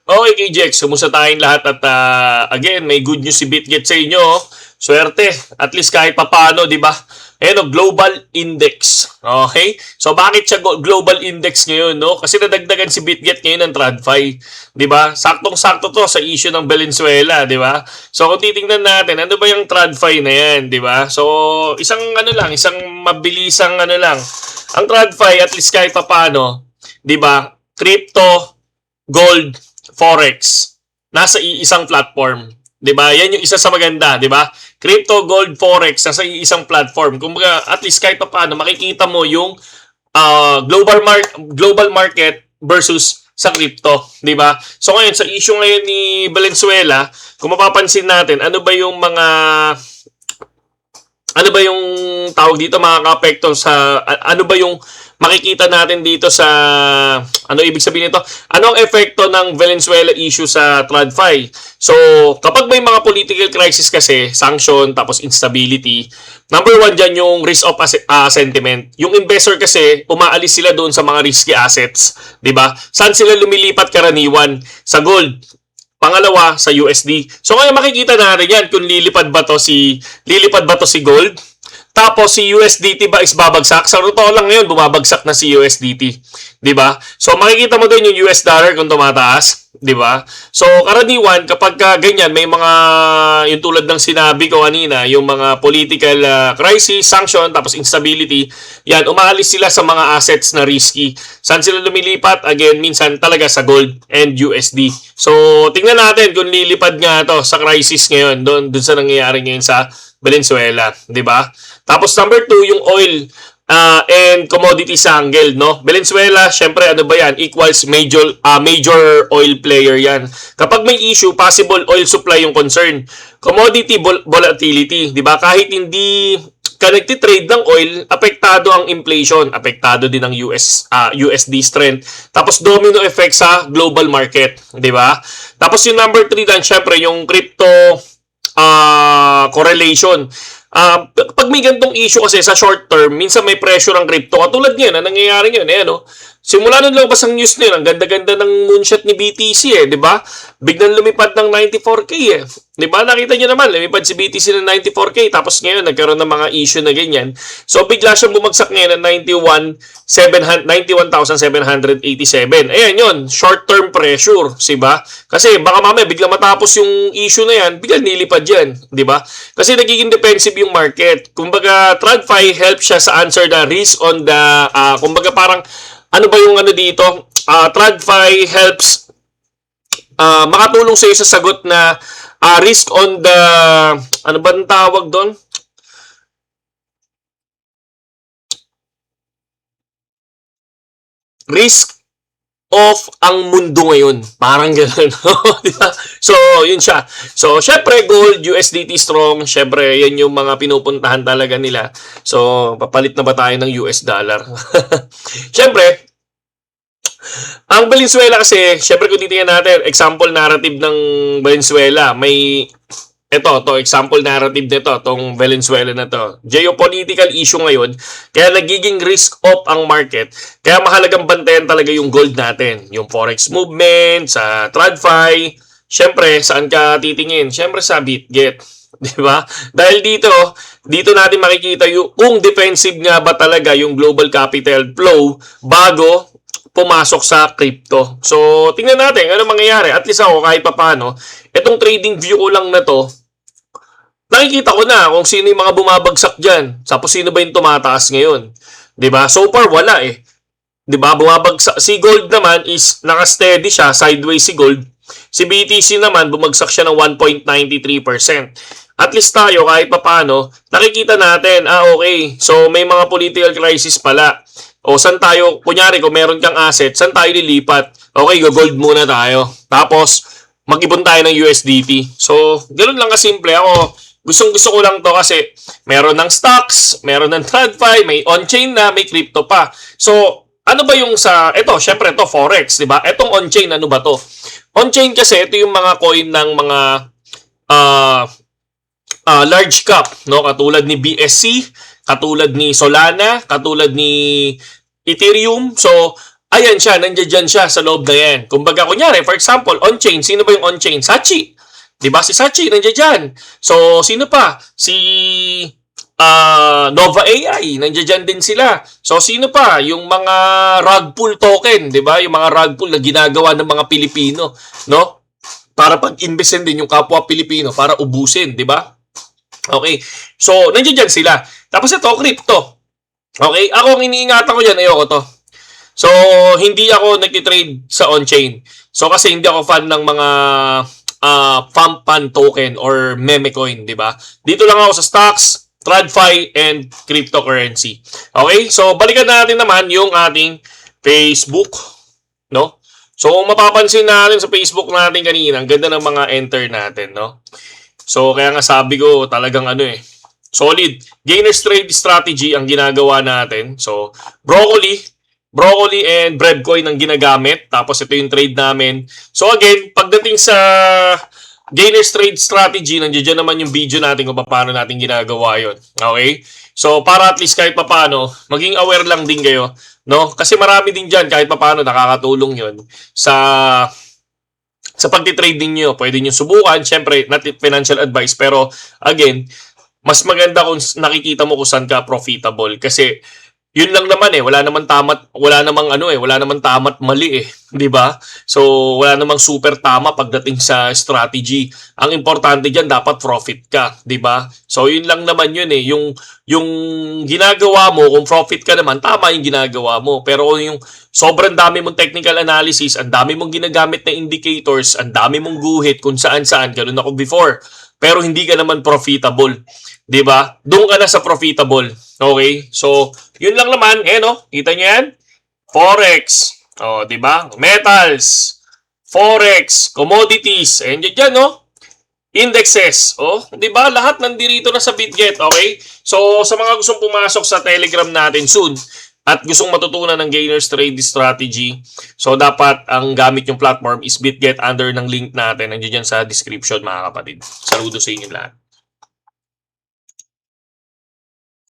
Okay, KJX, kumusta tayong lahat at again, may good news si BitGet sa inyo. Swerte, at least kahit papano, di ba? Ayan o, Global Index. Okay? So, bakit siya Global Index ngayon, no? Kasi nadagdagan si BitGet ngayon ng TradFi. Di ba? Saktong-sakto to sa issue ng Valenzuela, di ba? So, kung titingnan natin, ano ba yung TradFi na yan, di ba? So, isang isang mabilisang lang. Ang TradFi, at least kahit papano, di ba? Crypto, gold, forex, nasa iisang platform. 'Di ba? Yan yung isa sa maganda, 'di ba? Crypto, gold, forex nasa iisang platform. Kumbaga, at least kahit paano makikita mo yung global market versus sa crypto, 'di ba? So ngayon sa issue ngayon ni Valenzuela, kung mapapansin natin, ano ba yung tawag dito makaka-apekto sa ano ba yung makikita natin dito sa ano ibig sabihin nito? Ano ang epekto ng Valenzuela issue sa TradFi? So, kapag may mga political crisis kasi, sanction, tapos instability, number one dyan yung risk of sentiment. Yung investor kasi, umaalis sila doon sa mga risky assets. 'Di ba? Saan sila lumilipat karaniwan? Sa gold. Pangalawa, sa USD. So ngayon makikita natin yan kung lilipad ba to si gold. Tapos si USDT ba is babagsak? Sa totoo lang ngayon, bumabagsak na si USDT. 'Di ba? So makikita mo doon yung US dollar kung tumataas, 'di ba? So karaniwan kapag ganyan may mga yung tulad ng sinabi ko kanina, yung mga political crisis, sanction, tapos instability, yan umaalis sila sa mga assets na risky. Saan sila lumilipat? Again, minsan talaga sa gold and USD. So tingnan natin kung lilipad nga to sa crisis ngayon doon sa nangyayari ngayon sa Venezuela, 'di ba? Tapos number 2, yung oil and commodities angle, no? Venezuela, syempre ano ba yan? Equals major oil player yan. Kapag may issue, possible oil supply yung concern. Commodity volatility, 'di ba? Kahit hindi ka nagtitrade ng oil, apektado ang inflation, apektado din ang USD strength. Tapos domino effect sa global market, 'di ba? Tapos yung number 3 dan, syempre yung crypto correlation. Pag may gantong issue kasi sa short term, minsan may pressure ang crypto. Katulad ngayon, nangyayari ngayon, no? Simula nung lumabas ang news nila, ang ganda-ganda ng moonshot ni BTC, di ba? Biglang lumipad ng 94K, Di ba? Nakita niyo naman, lumipad si BTC ng 94K, tapos ngayon, nagkaroon ng mga issue na ganyan. So, bigla siyang bumagsak ngayon ng 91,787. Ayan yun, short-term pressure, di ba? Kasi baka mamaya, bigla matapos yung issue na yan, bigla nilipad yan, di ba? Kasi nagiging defensive yung market. Kumbaga, TradFi helps siya sa answer the risk on the, kumbaga parang, ano ba yung dito? TradFi helps makatulong sa iyo sa sagot na risk on the, ano ba ang tawag doon? Risk of ang mundo ngayon. Parang gano'n. Diba? So, yun siya. So, syempre, gold, USDT strong. Syempre, yan yung mga pinupuntahan talaga nila. So, papalit na ba tayo ng US dollar? Syempre, ang Valenzuela kasi, syempre kung titingnan natin, example narrative ng Valenzuela, may example narrative nito, tong Valenzuela na to. Geopolitical issue ngayon, kaya nagiging risk off ang market, kaya mahalagang bantayan talaga yung gold natin, yung forex movement, sa TradFi, syempre, saan ka titingin? Syempre sa BitGet. Di ba? Dahil dito natin makikita yung kung defensive nga ba talaga yung global capital flow bago pumasok sa crypto. So, tingnan natin ano mangyayari. At least ako kahit papaano, itong trading view ko lang na to, nakikita ko na kung sino yung mga bumabagsak dyan. Tapos sino ba yung tumataas ngayon. 'Di ba? So far, wala 'Di ba? Bumabagsak. Si gold naman is naka-steady siya, sideways si gold. Si BTC naman, bumagsak siya ng 1.93%. At least tayo, kahit papaano, nakikita natin, okay, so may mga political crisis pala. O saan tayo, kunyari kung meron kang asset, saan tayo lilipat? Okay, go-gold muna tayo. Tapos, mag-ipon tayo ng USDT. So, ganoon lang kasimple. Ako, gustong-gusto ko lang to kasi meron ng stocks, meron ng TradFi, may on-chain na, may crypto pa. So, ano ba yung syempre ito, forex, di ba? Itong on-chain, ano ba to? On-chain kasi, ito yung mga coin ng mga large cap, no? Katulad ni BSC, katulad ni Solana, katulad ni Ethereum. So, Ayan siya, nandiyan dyan siya sa loob na yan. Kumbaga, kunyari, for example, on-chain. Sino ba yung on-chain? Sachi. Diba? Si Sachi, nandiyan dyan. So, sino pa? Si Nova AI, nandiyan dyan din sila. So, sino pa? Yung mga rug pull token, diba? Yung mga rug pull na ginagawa ng mga Pilipino, no? Para pag-investin din yung kapwa Pilipino, para ubusin, diba? Okay. So, nandiyan dyan sila. Tapos ito, crypto. Okay? Ako, ang iniingatan ko dyan, ayoko to. So, hindi ako nagtitrade sa on-chain. So, kasi hindi ako fan ng mga FAMPAN token or meme coin, di ba? Dito lang ako sa stocks, TradFi, and cryptocurrency. Okay? So, balikan natin naman yung ating Facebook, no? So, kung mapapansin natin sa Facebook natin kanina, ang ganda ng mga enter natin, no? So, kaya nga sabi ko, talagang solid. Gainers trade strategy ang ginagawa natin. So, broccoli and breadcoin ang ginagamit. Tapos ito yung trade namin. So again, pagdating sa gainers trade strategy, nandiyan naman yung video natin kung paano natin ginagawa yon. Okay? So para at least kahit paano, maging aware lang din kayo. No? Kasi marami din dyan kahit paano nakakatulong yon sa pagtitrade ninyo. Pwede nyo subukan. Siyempre, not financial advice. Pero again, mas maganda kung nakikita mo kung saan ka profitable. Kasi yun lang naman wala namang tamat mali 'di ba? So wala namang super tama pagdating sa strategy. Ang importante diyan dapat profit ka, 'di ba? So yun lang naman yun yung ginagawa mo, kung profit ka naman, tama yung ginagawa mo. Pero yung sobrang dami mong technical analysis, ang dami mong ginagamit na indicators, ang dami mong guhit kung saan-saan, ganun ako before. Pero hindi ka naman profitable, 'di ba? Doon ka na sa profitable. Okay? So, yun lang naman, kita nyo yan? Forex, 'di ba? Metals, Forex, commodities, dyan, indexes, 'di ba? Lahat nandirito na sa BitGet, okay? So, sa mga gustong pumasok sa Telegram natin soon at gustong matutunan ng gainers trade strategy, so dapat ang gamit yung platform is BitGet under ng link natin. Nandiyan dyan sa description, mga kapatid. Saludo sa inyo lahat.